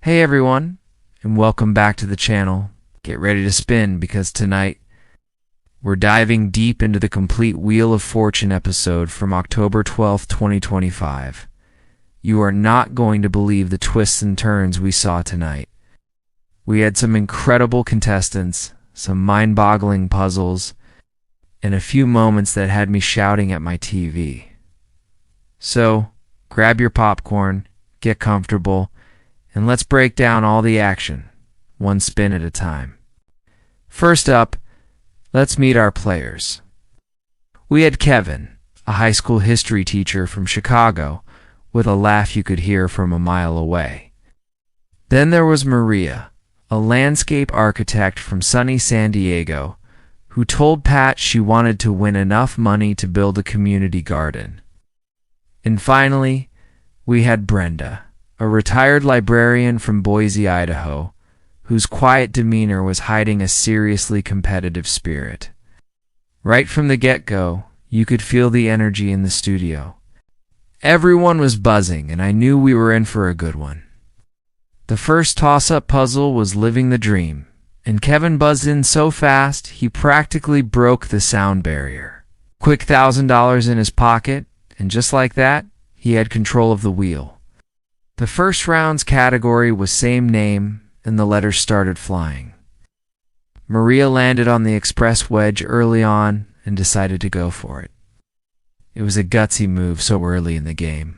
Hey everyone, and welcome back to the channel. Get ready to spin because tonight we're diving deep into the complete Wheel of Fortune episode from October 12th, 2025. You are not going to believe the twists and turns we saw tonight. We had some incredible contestants, some mind-boggling puzzles, and a few moments that had me shouting at my TV. So, grab your popcorn, get comfortable, and let's break down all the action, one spin at a time. First up, let's meet our players. We had Kevin, a high school history teacher from Chicago, with a laugh you could hear from a mile away. Then there was Maria, a landscape architect from sunny San Diego, who told Pat she wanted to win enough money to build a community garden. And finally, we had Brenda, a retired librarian from Boise, Idaho, whose quiet demeanor was hiding a seriously competitive spirit. Right from the get-go, you could feel the energy in the studio. Everyone was buzzing, and I knew we were in for a good one. The first toss-up puzzle was Living the Dream, and Kevin buzzed in so fast he practically broke the sound barrier. Quick $1,000 in his pocket, and just like that, he had control of the wheel. The first round's category was same name, and the letters started flying. Maria landed on the express wedge early on and decided to go for it. It was a gutsy move so early in the game.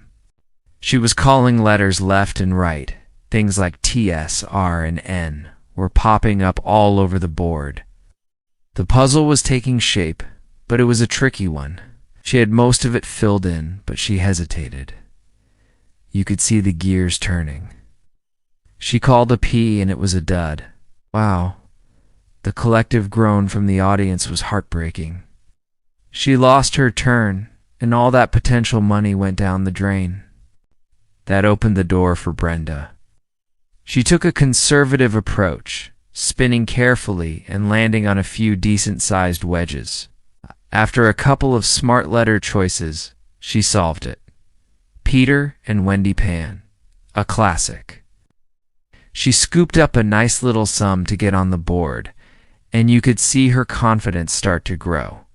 She was calling letters left and right. Things like T, S, R, and N were popping up all over the board. The puzzle was taking shape, but it was a tricky one. She had most of it filled in, but she hesitated. You could see the gears turning. She called a P and it was a dud. Wow. The collective groan from the audience was heartbreaking. She lost her turn, and all that potential money went down the drain. That opened the door for Brenda. She took a conservative approach, spinning carefully and landing on a few decent-sized wedges. After a couple of smart letter choices, she solved it. Peter and Wendy Pan, a classic. She scooped up a nice little sum to get on the board, and you could see her confidence start to grow.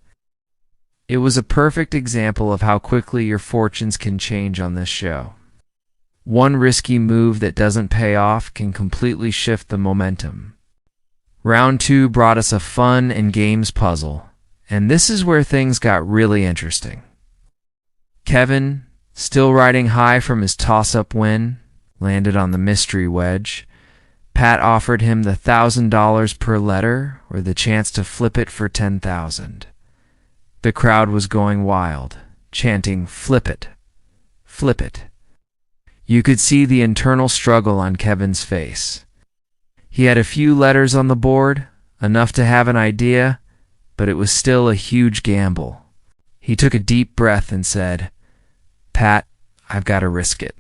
It was a perfect example of how quickly your fortunes can change on this show. One risky move that doesn't pay off can completely shift the momentum. Round 2 brought us a fun and games puzzle, and this is where things got really interesting. Kevin, still riding high from his toss-up win, landed on the mystery wedge. Pat offered him the $1,000 per letter or the chance to flip it for $10,000. The crowd was going wild, chanting, "Flip it! Flip it!" You could see the internal struggle on Kevin's face. He had a few letters on the board, enough to have an idea, but it was still a huge gamble. He took a deep breath and said, "Pat, I've got to risk it."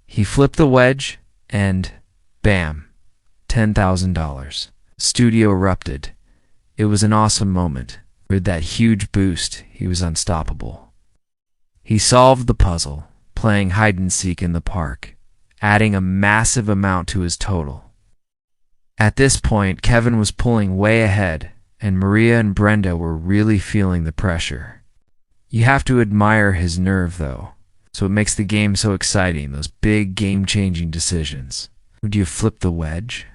He flipped the wedge, and bam, $10,000. Studio erupted. It was an awesome moment. With that huge boost, he was unstoppable. He solved the puzzle, playing hide-and-seek in the park, adding a massive amount to his total. At this point, Kevin was pulling way ahead, and Maria and Brenda were really feeling the pressure. You have to admire his nerve, though, so it makes the game so exciting, those big game-changing decisions. Would you flip the wedge?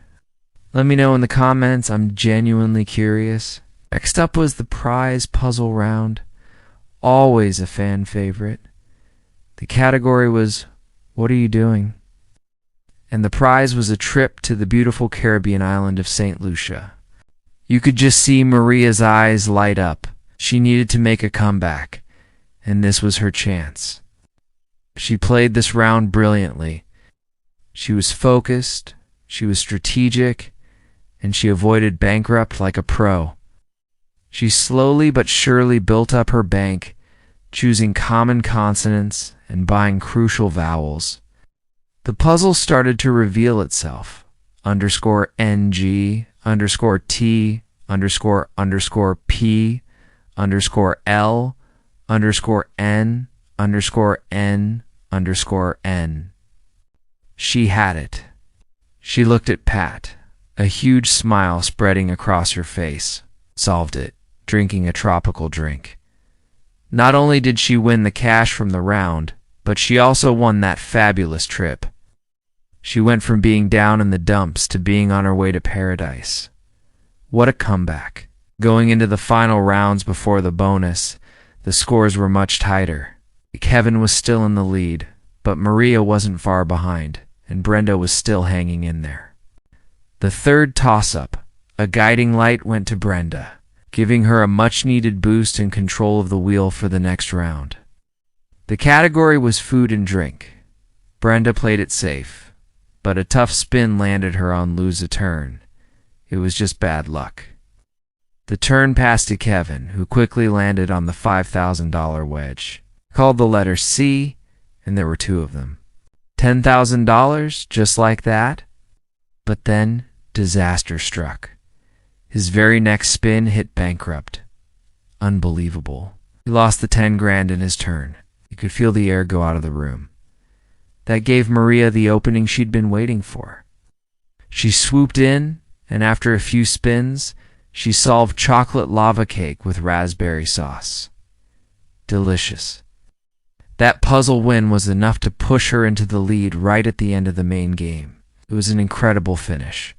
Let me know in the comments. I'm genuinely curious. Next up was the prize puzzle round, always a fan favorite. The category was, "What are you doing?" And the prize was a trip to the beautiful Caribbean island of St. Lucia. You could just see Maria's eyes light up. She needed to make a comeback, and this was her chance. She played this round brilliantly. She was focused, she was strategic, and she avoided bankrupt like a pro. She slowly but surely built up her bank, choosing common consonants and buying crucial vowels. The puzzle started to reveal itself. _NG, _T, _P, _L, _N, _N, _N. She had it. She looked at Pat, a huge smile spreading across her face. Solved it, drinking a tropical drink. Not only did she win the cash from the round, but she also won that fabulous trip. She went from being down in the dumps to being on her way to paradise. What a comeback. Going into the final rounds before the bonus, the scores were much tighter. Kevin was still in the lead, but Maria wasn't far behind, and Brenda was still hanging in there. The third toss-up, a guiding light went to Brenda, giving her a much-needed boost and control of the wheel for the next round. The category was food and drink. Brenda played it safe, but a tough spin landed her on lose a turn. It was just bad luck. The turn passed to Kevin, who quickly landed on the $5,000 wedge. Called the letter C, and there were two of them. $10,000, just like that? But then, disaster struck. His very next spin hit bankrupt. Unbelievable. He lost the 10 grand in his turn. You could feel the air go out of the room. That gave Maria the opening she'd been waiting for. She swooped in, and after a few spins, she solved chocolate lava cake with raspberry sauce. Delicious. That puzzle win was enough to push her into the lead right at the end of the main game. It was an incredible finish.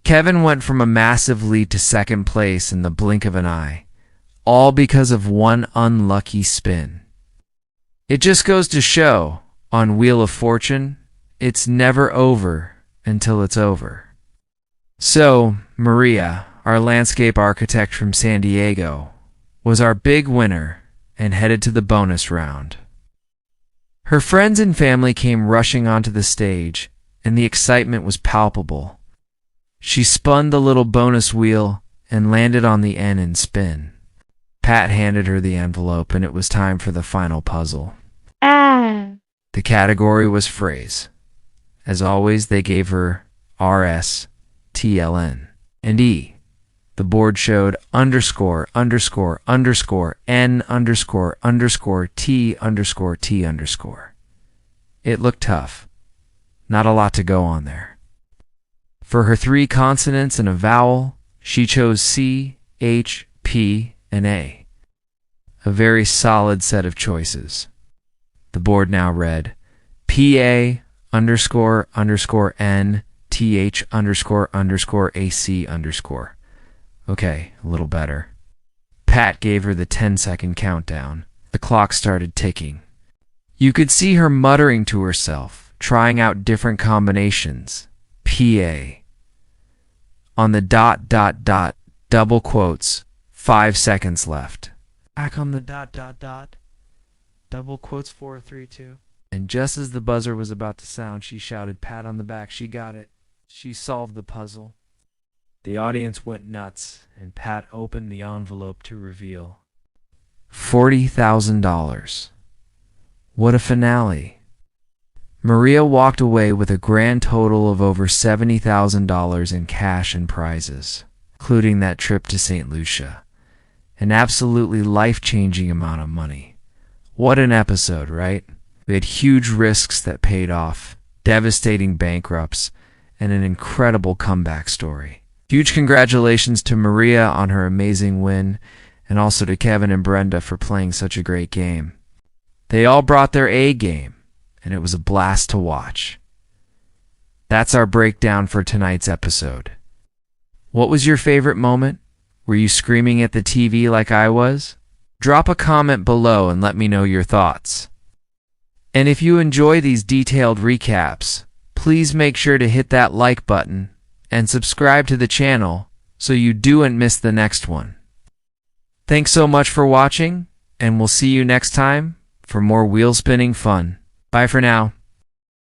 Kevin went from a massive lead to second place in the blink of an eye, all because of one unlucky spin. It just goes to show, on Wheel of Fortune, it's never over until it's over. So, Maria, our landscape architect from San Diego, was our big winner and headed to the bonus round. Her friends and family came rushing onto the stage, and the excitement was palpable. She spun the little bonus wheel and landed on the N in spin. Pat handed her the envelope, and it was time for the final puzzle. The category was phrase. As always, they gave her RS, TLN, and E. The board showed underscore, underscore, underscore, N underscore, underscore, T underscore, T underscore. It looked tough. Not a lot to go on there. For her 3 consonants and a vowel, she chose C, H, P, and A. A very solid set of choices. The board now read PA underscore underscore N TH underscore underscore AC underscore. Okay, a little better. Pat gave her the 10-second countdown. The clock started ticking. You could see her muttering to herself, trying out different combinations. PA. On the ... double quotes, 5 seconds left. Back on the ... double quotes 4, 3, 2. And just as the buzzer was about to sound, she shouted, pat on the back. She got it. She solved the puzzle. The audience went nuts, and Pat opened the envelope to reveal $40,000. What a finale. Maria walked away with a grand total of over $70,000 in cash and prizes, including that trip to St. Lucia. An absolutely life-changing amount of money. What an episode, right? We had huge risks that paid off, devastating bankrupts, and an incredible comeback story. Huge congratulations to Maria on her amazing win, and also to Kevin and Brenda for playing such a great game. They all brought their A game, and it was a blast to watch. That's our breakdown for tonight's episode. What was your favorite moment? Were you screaming at the TV like I was? Drop a comment below and let me know your thoughts. And if you enjoy these detailed recaps, please make sure to hit that like button and subscribe to the channel so you don't miss the next one. Thanks so much for watching, and we'll see you next time for more wheel spinning fun. Bye for now.